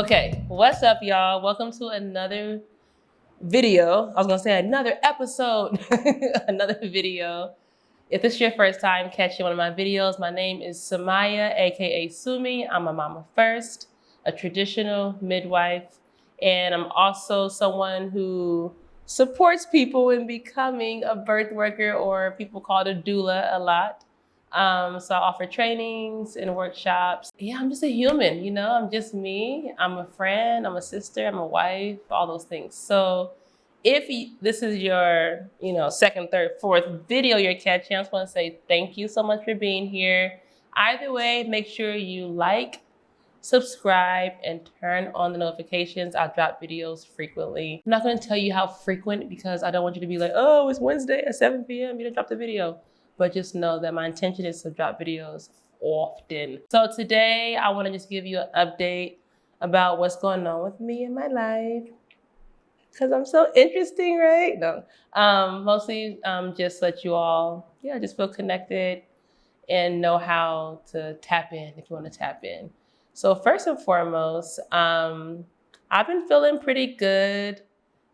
Okay, what's up, y'all? Welcome to another video. I was gonna say another episode, another video. If this is your first time catching one of my videos, my name is Sumayyah, aka Sumi. I'm a mama first, a traditional midwife, and I'm also someone who supports people in becoming a birth worker, or people call it a doula a lot. So I offer trainings and workshops. Yeah, I'm just a human, I'm just me. I'm a friend, I'm a sister, I'm a wife, all those things. So if this is your, second, third, fourth video you're catching, I just want to say thank you so much for being here. Either way, make sure you like, subscribe, and turn on the notifications. I'll drop videos frequently. I'm not going to tell you how frequent because I don't want you to be like, oh, it's Wednesday at 7 p.m. You didn't drop the video. But just know that my intention is to drop videos often. So today I want to just give you an update about what's going on with me in my life. Because I'm so interesting, right? No, mostly just let you all, just feel connected and know how to tap in if you want to tap in. So first and foremost, I've been feeling pretty good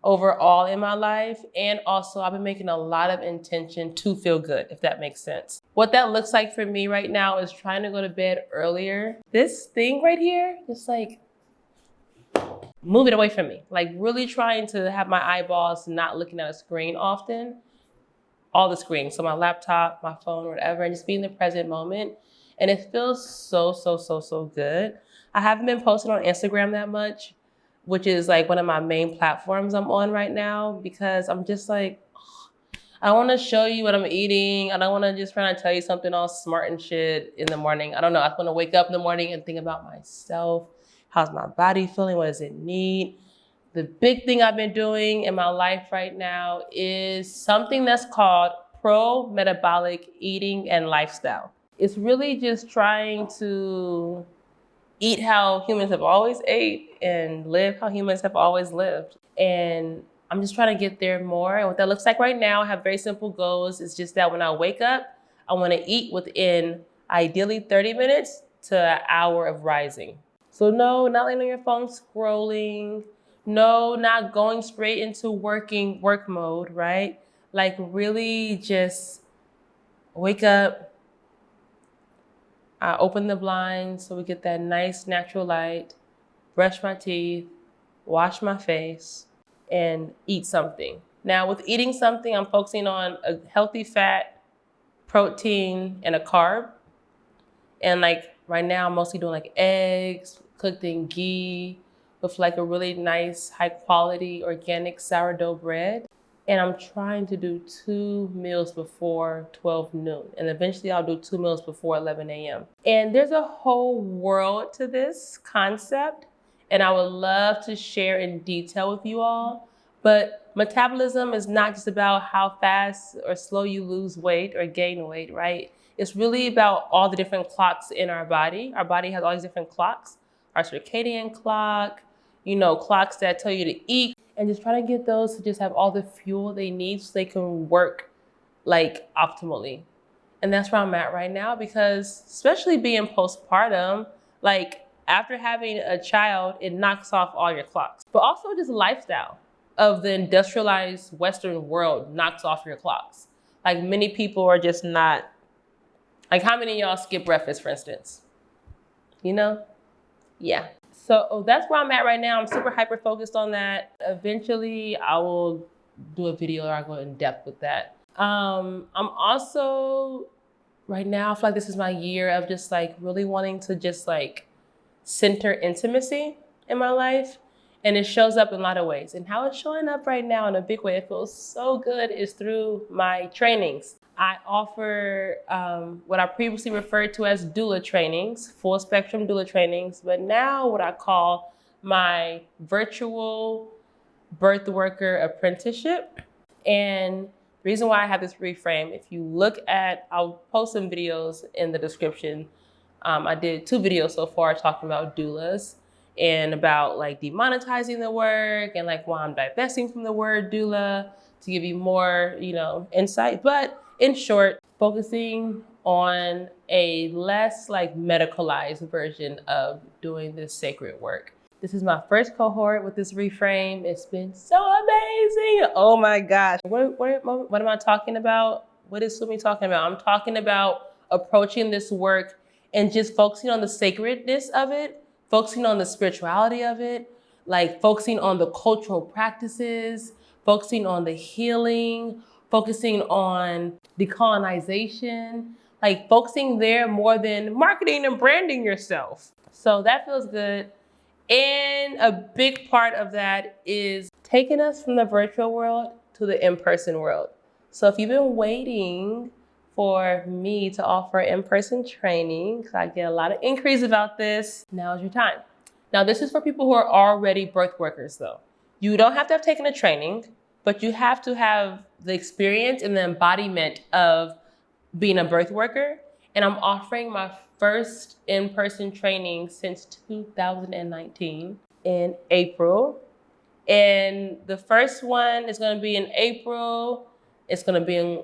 overall in my life. And also I've been making a lot of intention to feel good, if that makes sense. What that looks like for me right now is trying to go to bed earlier. This thing right here, just like, move it away from me. Like really trying to have my eyeballs not looking at a screen often. All the screens, so my laptop, my phone, whatever, and just be in the present moment. And it feels so good. I haven't been posting on Instagram that much, which is like one of my main platforms I'm on right now, because I'm just like, I want to show you what I'm eating. I don't want to just try to tell you something all smart and shit in the morning. I don't know. I want to wake up in the morning and think about myself. How's my body feeling? What does it need? The big thing I've been doing in my life right now is something that's called pro-metabolic eating and lifestyle. It's really just trying to eat how humans have always ate and live how humans have always lived. And I'm just trying to get there more. And what that looks like right now, I have very simple goals. It's just that when I wake up, I want to eat within ideally 30 minutes to an hour of rising. So no, not laying on your phone scrolling. No, not going straight into work mode, right? Like really just wake up, I open the blinds so we get that nice natural light, brush my teeth, wash my face, and eat something. Now with eating something, I'm focusing on a healthy fat, protein, and a carb. And like right now, I'm mostly doing like eggs, cooked in ghee, with like a really nice, high quality, organic sourdough bread. And I'm trying to do 2 meals before 12 noon. And eventually I'll do 2 meals before 11 a.m. And there's a whole world to this concept. And I would love to share in detail with you all. But metabolism is not just about how fast or slow you lose weight or gain weight, right? It's really about all the different clocks in our body. Our body has all these different clocks. Our circadian clock, clocks that tell you to eat, and just try to get those to just have all the fuel they need so they can work like optimally. And that's where I'm at right now, because especially being postpartum, like after having a child, it knocks off all your clocks. But also just lifestyle of the industrialized Western world knocks off your clocks. Like many people are just not, like how many of y'all skip breakfast, for instance? Yeah. So that's where I'm at right now. I'm super hyper focused on that. Eventually I will do a video where I go in depth with that. I'm also, right now, I feel like this is my year of just like really wanting to just like center intimacy in my life. And it shows up in a lot of ways. And how it's showing up right now in a big way, it feels so good, is through my trainings. I offer what I previously referred to as doula trainings, full spectrum doula trainings, but now what I call my virtual birth worker apprenticeship. And the reason why I have this reframe, if you look at, I'll post some videos in the description. I did 2 videos so far talking about doulas and about like demonetizing the work and like why I'm divesting from the word doula to give you more, insight. But in short, focusing on a less like medicalized version of doing this sacred work. This is my first cohort with this reframe. It's been so amazing. Oh my gosh. What am I talking about? What is Sumi talking about? I'm talking about approaching this work and just focusing on the sacredness of it, focusing on the spirituality of it, like focusing on the cultural practices, focusing on the healing, focusing on decolonization, like focusing there more than marketing and branding yourself. So that feels good. And a big part of that is taking us from the virtual world to the in-person world. So if you've been waiting for me to offer in-person training, because I get a lot of inquiries about this, now's your time. Now, this is for people who are already birth workers, though. You don't have to have taken a training, but you have to have the experience and the embodiment of being a birth worker. And I'm offering my first in-person training since 2019 in April. And the first one is going to be in April. It's going to be in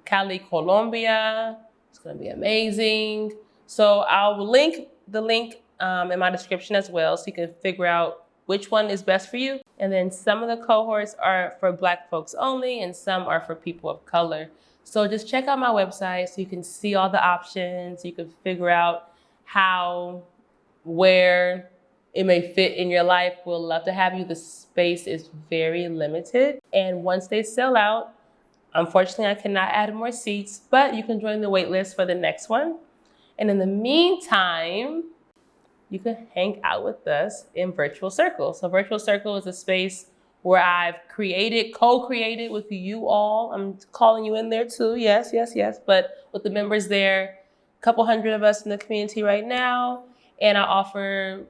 Cali, Colombia. It's going to be amazing. So I'll link the link in my description as well, so you can figure out which one is best for you. And then some of the cohorts are for Black folks only, and some are for people of color. So just check out my website so you can see all the options. You can figure out how, where it may fit in your life. We'll love to have you. The space is very limited. And once they sell out, unfortunately, I cannot add more seats, but you can join the wait list for the next one. And in the meantime, you can hang out with us in Virtual Circle. So Virtual Circle is a space where I've co-created with you all. I'm calling you in there too, yes. But with the members there, a couple hundred of us in the community right now. And I offer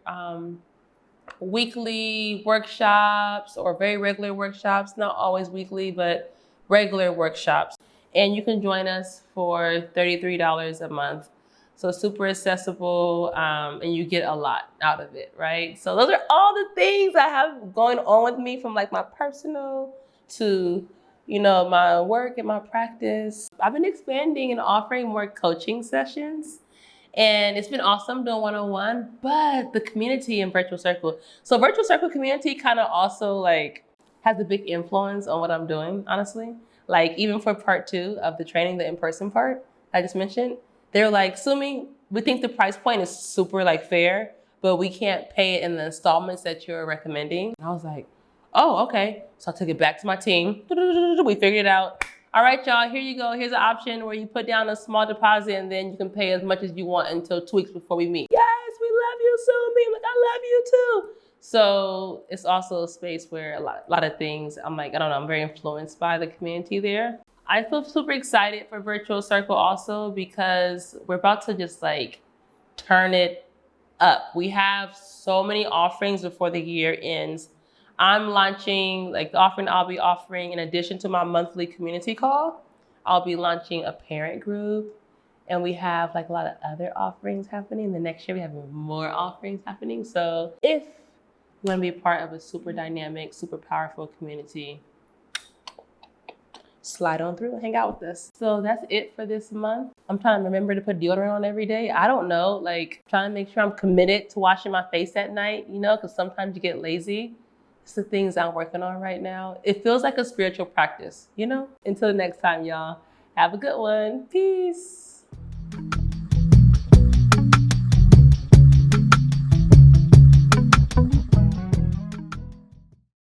weekly workshops or very regular workshops, not always weekly, but regular workshops. And you can join us for $33 a month. So super accessible, and you get a lot out of it, right? So those are all the things I have going on with me, from like my personal to, my work and my practice. I've been expanding and offering more coaching sessions, and it's been awesome doing one-on-one, but the community in Virtual Circle. So Virtual Circle community kind of also like has a big influence on what I'm doing, honestly. Like even for part 2 of the training, the in-person part I just mentioned, they're like, Sumi, we think the price point is super like fair, but we can't pay it in the installments that you're recommending. And I was like, oh, okay. So I took it back to my team. We figured it out. All right, y'all, here you go. Here's an option where you put down a small deposit and then you can pay as much as you want until 2 weeks before we meet. Yes, we love you, Sumi. I'm like, I love you too. So it's also a space where a lot of things, I'm like, I don't know, I'm very influenced by the community there. I feel super excited for Virtual Circle also because we're about to just like turn it up. We have so many offerings before the year ends. I'm launching, like the offering I'll be offering in addition to my monthly community call, I'll be launching a parent group, and we have like a lot of other offerings happening. The next year we have more offerings happening. So if you want to be a part of a super dynamic, super powerful community, slide on through and hang out with us. So that's it for this month. I'm trying to remember to put deodorant on every day. I don't know, like trying to make sure I'm committed to washing my face at night, because sometimes you get lazy. It's the things I'm working on right now. It feels like a spiritual practice, Until the next time, y'all. Have a good one. Peace.